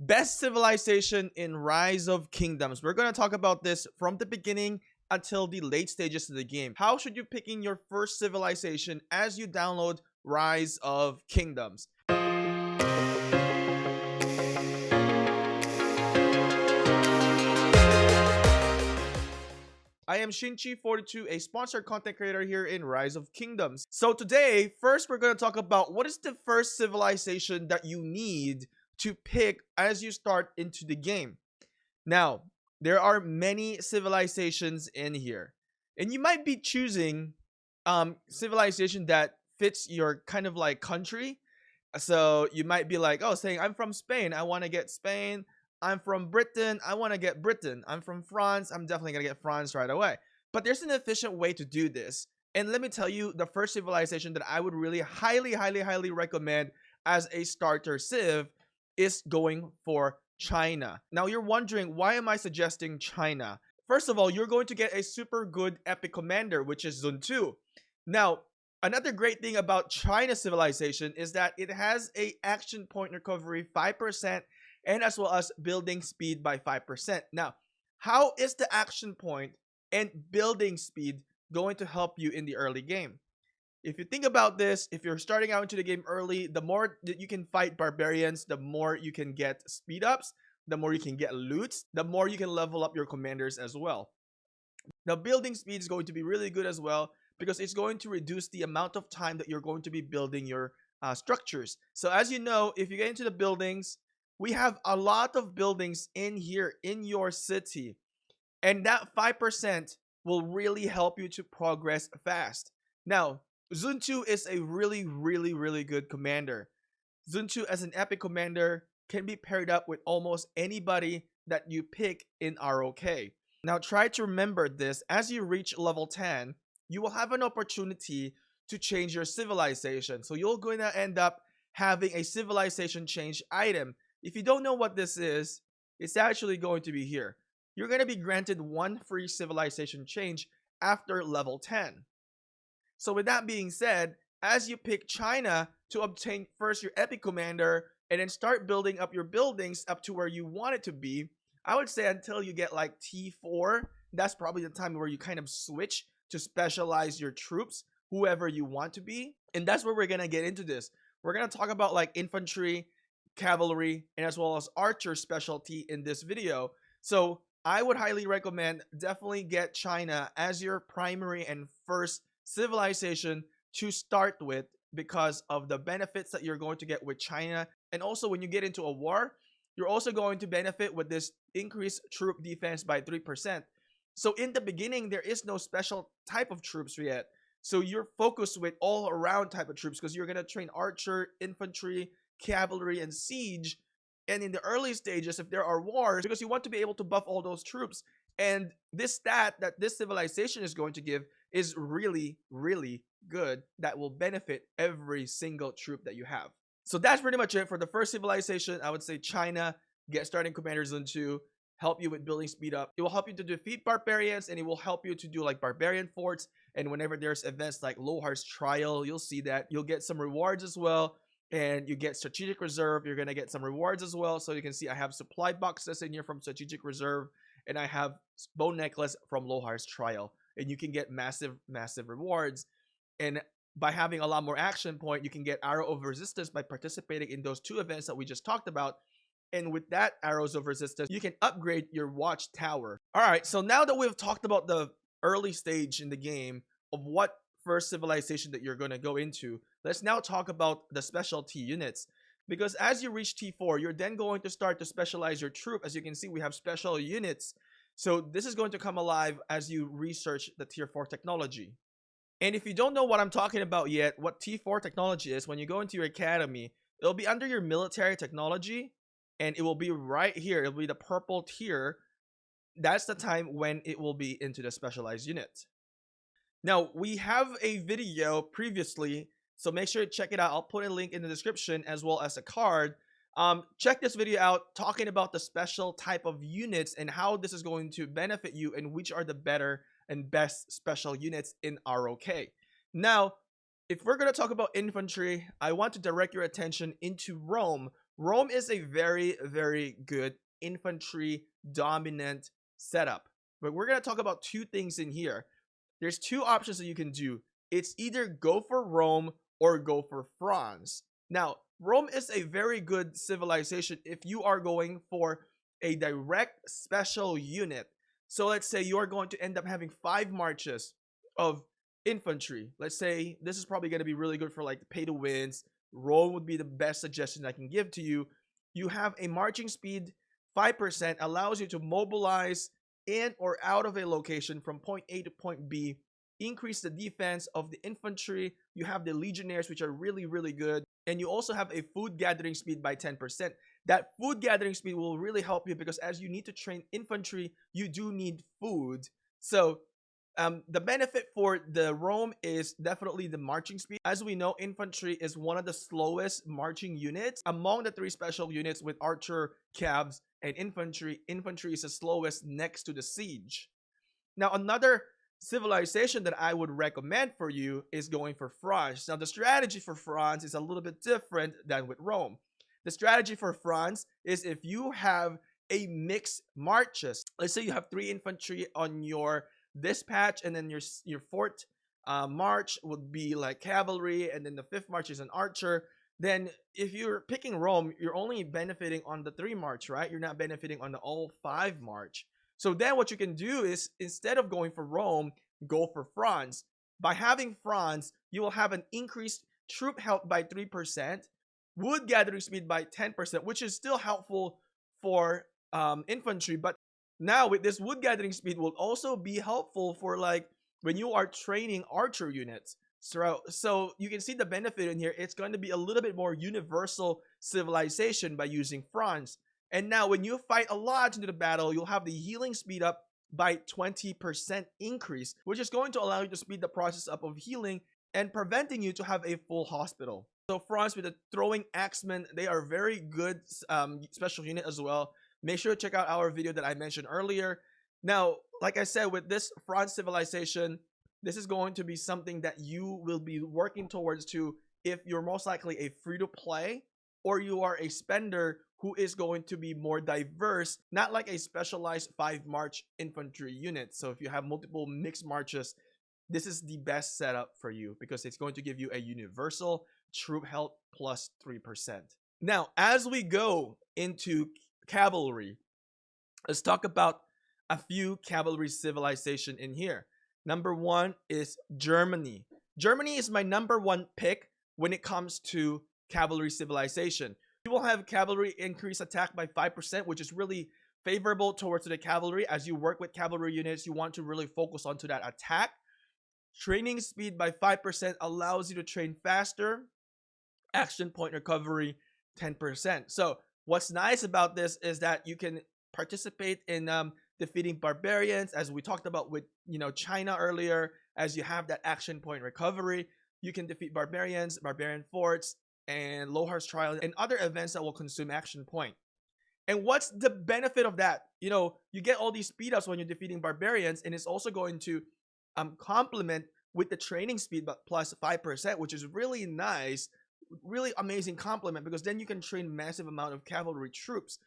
Best civilization in Rise of Kingdoms. We're going to talk about this from the beginning until the late stages of the game. How should you picking your first civilization as you download Rise of Kingdoms? I am Shinchi42, a sponsored content creator here in Rise of Kingdoms. So today, first we're going to talk about what is the first civilization that you need to pick as you start into the game. Now, there are many civilizations in here, and you might be choosing civilization that fits your kind of like country. So you might be like, oh, saying I'm from Spain, I want to get Spain. I'm from Britain, I want to get Britain. I'm from France, I'm definitely gonna get France right away. But there's an efficient way to do this. And let me tell you, the first civilization that I would really highly recommend as a starter civ is going for China. Now you're wondering, why am I suggesting China? First of all, you're going to get a super good epic commander, which is Zun 2. Now, another great thing about China civilization is that it has a action point recovery 5% and as well as building speed by 5%. Now, how is the action point and building speed going to help you in the early game? If you think about this, if you're starting out into the game early, the more that you can fight barbarians, the more you can get speed ups, the more you can get loots, the more you can level up your commanders as well. Now, building speed is going to be really good as well because it's going to reduce the amount of time that you're going to be building your structures. So as you know, if you get into the buildings, we have a lot of buildings in here in your city, and that 5% will really help you to progress fast. Now, Zuntu is a really good commander. Zuntu as an epic commander can be paired up with almost anybody that you pick in ROK. Now try to remember this: as you reach level 10, you will have an opportunity to change your civilization. So you're going to end up having a civilization change item. If you don't know what this is, it's actually going to be here. You're going to be granted one free civilization change after level 10. So with that being said, as you pick China to obtain first your epic commander and then start building up your buildings up to where you want it to be, I would say until you get like T4, that's probably the time where you kind of switch to specialize your troops, whoever you want to be. And that's where we're going to get into this. We're going to talk about like infantry, cavalry, and as well as archer specialty in this video. So I would highly recommend definitely get China as your primary and first civilization to start with because of the benefits that you're going to get with China. And also when you get into a war, you're also going to benefit with this increased troop defense by 3%. So in the beginning, there is no special type of troops yet. So you're focused with all around type of troops because you're going to train archer, infantry, cavalry, and siege. And in the early stages, if there are wars, because you want to be able to buff all those troops. And this stat that this civilization is going to give is really good, that will benefit every single troop that you have. So that's pretty much it for the first civilization. I would say China, get starting commanders into help you with building speed up. It will help you to defeat barbarians, and it will help you to do like barbarian forts. And whenever there's events like Lohar's Trial, you'll see that you'll get some rewards as well. And you get strategic reserve, you're gonna get some rewards as well. So you can see I have supply boxes in here from strategic reserve, and I have bone necklace from Lohar's Trial, and you can get massive rewards. And by having a lot more action point, you can get arrow of resistance by participating in those two events that we just talked about. And with that arrows of resistance, you can upgrade your watchtower. All right, so now that we've talked about the early stage in the game of what first civilization that you're going to go into, let's now talk about the specialty units. Because as you reach T4, you're then going to start to specialize your troop. As you can see, we have special units. So this is going to come alive as you research the tier 4 technology. And if you don't know what I'm talking about yet, what T4 technology is, when you go into your academy, it'll be under your military technology, and it will be right here. It'll be the purple tier. That's the time when it will be into the specialized unit. Now, we have a video previously, so make sure to check it out. I'll put a link in the description as well as a card. Check this video out talking about the special type of units and how this is going to benefit you and which are the better and best special units in ROK. Now, if we're going to talk about infantry, I want to direct your attention into Rome, Rome is a very, very good infantry dominant setup. But we're going to talk about two things in here. There's two options that you can do. It's either go for Rome or go for France. Now, Rome is a very good civilization if you are going for a direct special unit. So let's say you are going to end up having 5 marches of infantry. Let's say this is probably going to be really good for like pay to wins. Rome would be the best suggestion I can give to you. You have a marching speed 5% allows you to mobilize in or out of a location from point A to point B, increase the defense of the infantry. You have the legionnaires, which are really, really good. And you also have a food gathering speed by 10%. That food gathering speed will really help you because as you need to train infantry, you do need food. So the benefit for the Rome is definitely the marching speed. As we know, infantry is one of the slowest marching units among the 3 special units with archer, cavs, and infantry. Infantry is the slowest next to the siege. Now, another civilization that I would recommend for you is going for France. Now, the strategy for France is a little bit different than with Rome. The strategy for France is if you have a mixed marches. Let's say you have 3 infantry on your dispatch, and then your 4th march would be like cavalry, and then the 5th march is an archer. Then if you're picking Rome, you're only benefiting on the 3 march, right? You're not benefiting on the all 5 march. So then what you can do is instead of going for Rome, go for France. By having France, you will have an increased troop health by 3%, wood gathering speed by 10%, which is still helpful for infantry. But now with this wood gathering speed will also be helpful for like when you are training archer units. So you can see the benefit in here. It's going to be a little bit more universal civilization by using France. And now when you fight a lot into the battle, you'll have the healing speed up by 20% increase, which is going to allow you to speed the process up of healing and preventing you to have a full hospital. So France with the throwing axemen, they are very good special unit as well. Make sure to check out our video that I mentioned earlier. Now, like I said, with this France civilization, this is going to be something that you will be working towards to if you're most likely a free-to-play or you are a spender who is going to be more diverse, not like a specialized 5-march infantry unit. So if you have multiple mixed marches, this is the best setup for you because it's going to give you a universal troop health plus 3%. Now, as we go into cavalry, let's talk about a few cavalry civilization in here. Number 1 is Germany. Germany is my number 1 pick when it comes to cavalry civilization. You will have cavalry increase attack by 5%, which is really favorable towards the cavalry. As you work with cavalry units, you want to really focus onto that attack. Training speed by 5% allows you to train faster. Action point recovery 10%. So what's nice about this is that you can participate in defeating barbarians, as we talked about with China earlier. As you have that action point recovery, you can defeat barbarians, barbarian forts, and Lohar's trial, and other events that will consume action point. And what's the benefit of that? You get all these speed ups when you're defeating barbarians, and it's also going to complement with the training speed but plus 5%, which is really nice, really amazing complement, because then you can train massive amount of cavalry troops.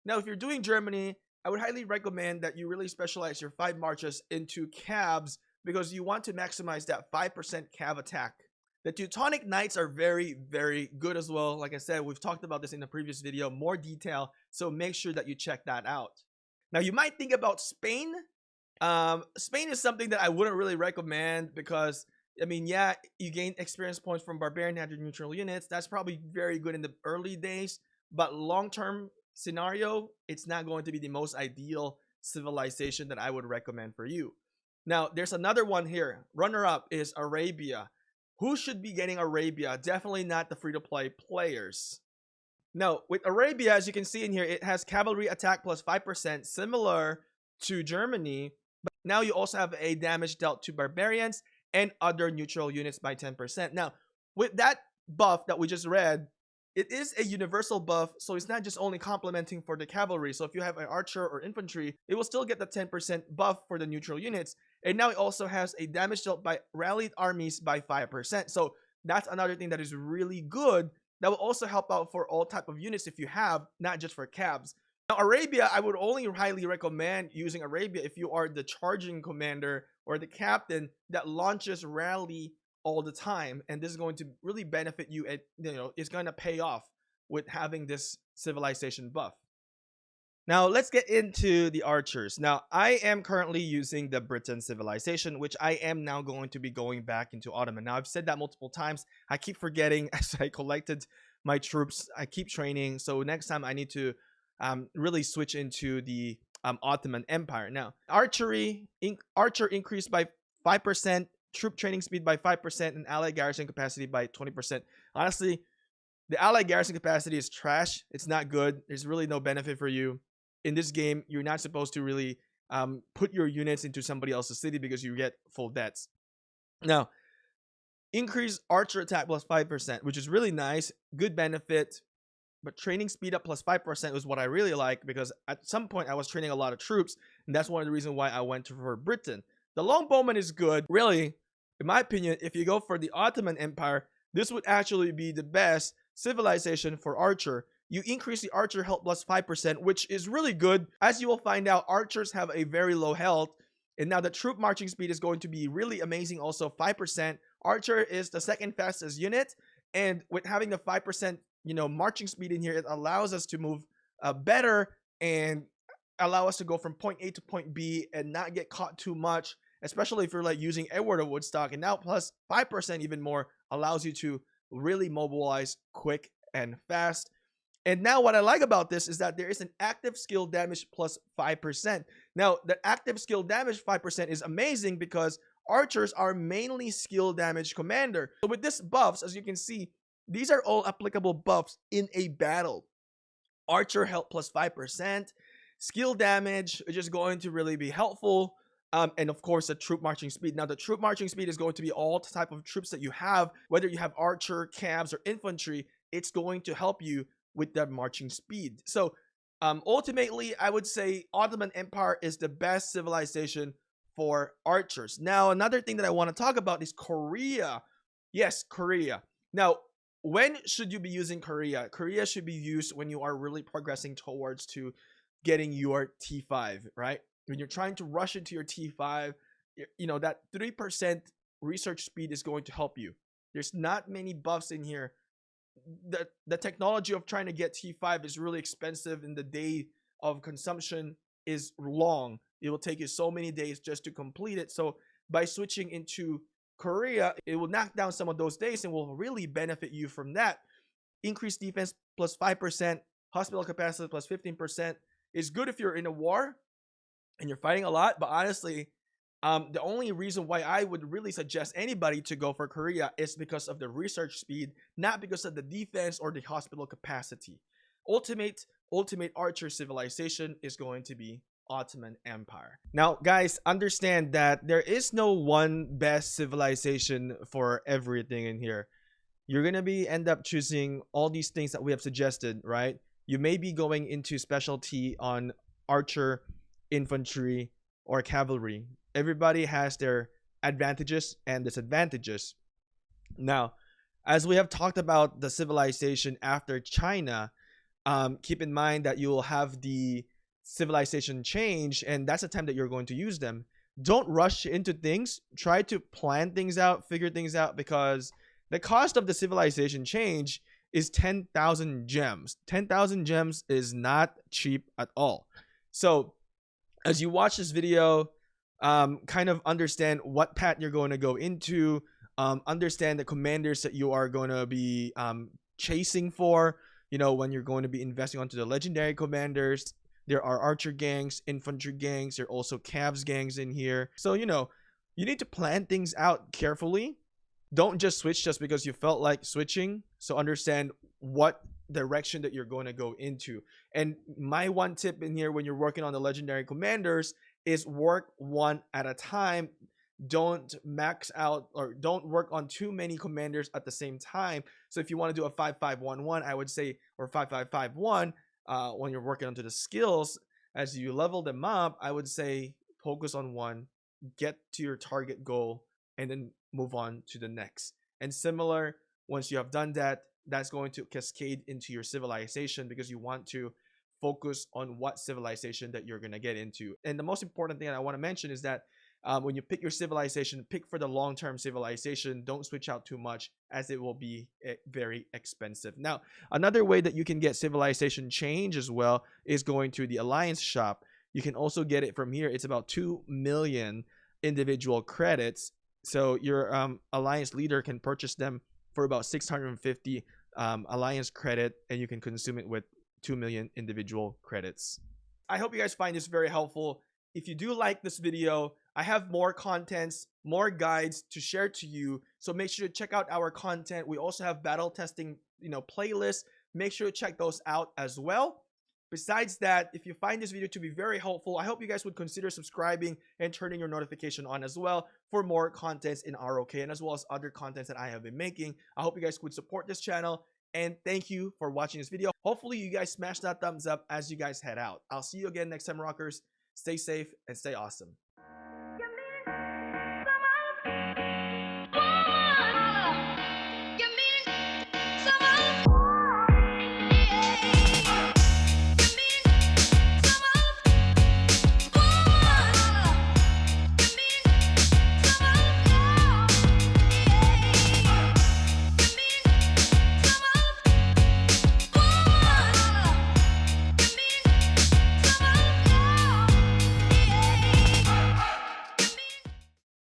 Now, if you're doing Germany, I would highly recommend that you really specialize your 5 marches into cavs because you want to maximize that 5% cav attack. The Teutonic Knights are very, very good as well. Like I said, we've talked about this in the previous video, more detail, so make sure that you check that out. Now, you might think about Spain. Spain is something that I wouldn't really recommend because, I mean, yeah, you gain experience points from barbarian and neutral units. That's probably very good in the early days, but long-term scenario, it's not going to be the most ideal civilization that I would recommend for you. Now, there's another one here. Runner-up is Arabia. Who should be getting Arabia? Definitely not the free-to-play players. Now, with Arabia, as you can see in here, it has cavalry attack plus 5%, similar to Germany. But now you also have a damage dealt to barbarians and other neutral units by 10%. Now, with that buff that we just read, it is a universal buff, so it's not just only complementing for the cavalry. So if you have an archer or infantry, it will still get the 10% buff for the neutral units. And now it also has a damage dealt by rallied armies by 5%. So that's another thing that is really good That will also help out for all type of units if you have, not just for cabs. Now, Arabia, I would only highly recommend using Arabia if you are the charging commander or the captain that launches rally all the time, and this is going to really benefit you. At it's going to pay off with having this civilization buff. Now let's get into the archers. Now I am currently using the Brittain civilization, which I am now going to be going back into Ottoman. Now I've said that multiple times. I keep forgetting as I collected my troops. I keep training, so next time I need to really switch into the Ottoman Empire. Now archer increased by 5%, troop training speed by 5%, and allied garrison capacity by 20%. Honestly, the allied garrison capacity is trash. It's not good. There's really no benefit for you. In this game, you're not supposed to really put your units into somebody else's city because you get full debts. Now, increase archer attack plus 5%, which is really nice. Good benefit. But training speed up plus 5% was what I really like, because at some point I was training a lot of troops, and that's one of the reasons why I went for Brittain. The longbowman is good. Really, in my opinion, if you go for the Ottoman Empire, this would actually be the best civilization for archer. You increase the archer health plus 5%, which is really good. As you will find out, archers have a very low health. And now the troop marching speed is going to be really amazing also, 5%. Archer is the second fastest unit. And with having the 5%, marching speed in here, it allows us to move better and allow us to go from point A to point B and not get caught too much, especially if you're like using Edward of Woodstock. And now plus 5% even more allows you to really mobilize quick and fast. And now what I like about this is that there is an active skill damage plus 5%. Now, the active skill damage 5% is amazing because archers are mainly skill damage commander. So with this buffs, as you can see, these are all applicable buffs in a battle. Archer health plus 5%. Skill damage is just going to really be helpful. And of course, the troop marching speed. Now, the troop marching speed is going to be all the type of troops that you have. Whether you have archer, cabs, or infantry, it's going to help you with that marching speed. So ultimately, I would say Ottoman Empire is the best civilization for archers. Now, another thing that I want to talk about is Korea. Yes, Korea. Now, when should you be using Korea? Korea should be used when you are really progressing towards to getting your T5, right? When you're trying to rush into your T5, that 3% research speed is going to help you. There's not many buffs in here. The technology of trying to get T5 is really expensive, and the day of consumption is long. It will take you so many days just to complete it. So by switching into Korea, it will knock down some of those days and will really benefit you from that. Increased defense plus 5%, hospital capacity plus 15% is good if you're in a war and you're fighting a lot. But honestly, the only reason why I would really suggest anybody to go for Korea is because of the research speed, not because of the defense or the hospital capacity. Ultimate archer civilization is going to be Ottoman Empire. Now, guys, understand that there is no one best civilization for everything in here. You're gonna end up choosing all these things that we have suggested, right? You may be going into specialty on archer, infantry, or cavalry. Everybody has their advantages and disadvantages. Now, as we have talked about the civilization after China, keep in mind that you will have the civilization change, and that's the time that you're going to use them. Don't rush into things. Try to plan things out, figure things out, because the cost of the civilization change is 10,000 gems. 10,000 gems is not cheap at all. So as you watch this video, kind of understand what path you're going to go into, understand the commanders that you are going to be chasing for, when you're going to be investing onto the legendary commanders. There are archer gangs, infantry gangs, there are also cavs gangs in here. So, you need to plan things out carefully. Don't just switch just because you felt like switching. So understand what direction that you're going to go into. And my one tip in here when you're working on the legendary commanders is work one at a time. Don't max out or don't work on too many commanders at the same time. So if you want to do a 5-5-1-1, I would say, or 5-5-5-1, when you're working onto the skills, as you level them up, I would say focus on one, get to your target goal, and then move on to the next. And similar, once you have done that, that's going to cascade into your civilization, because you want to focus on what civilization that you're going to get into. And the most important thing I want to mention is that when you pick your civilization, pick for the long-term civilization. Don't switch out too much, as it will be very expensive. Now, another way that you can get civilization change as well is going to the alliance shop. You can also get it from here. It's about 2 million individual credits. So your alliance leader can purchase them for about 650 alliance credit, and you can consume it with 2 million individual credits. I hope you guys find this very helpful. If you do like this video, I have more contents, more guides to share to you. So make sure to check out our content. We also have battle testing, playlists. Make sure to check those out as well. Besides that, if you find this video to be very helpful, I hope you guys would consider subscribing and turning your notification on as well for more contents in ROK, and as well as other contents that I have been making. I hope you guys would support this channel, and thank you for watching this video. Hopefully you guys smash that thumbs up as you guys head out. I'll see you again next time, rockers. Stay safe and stay awesome.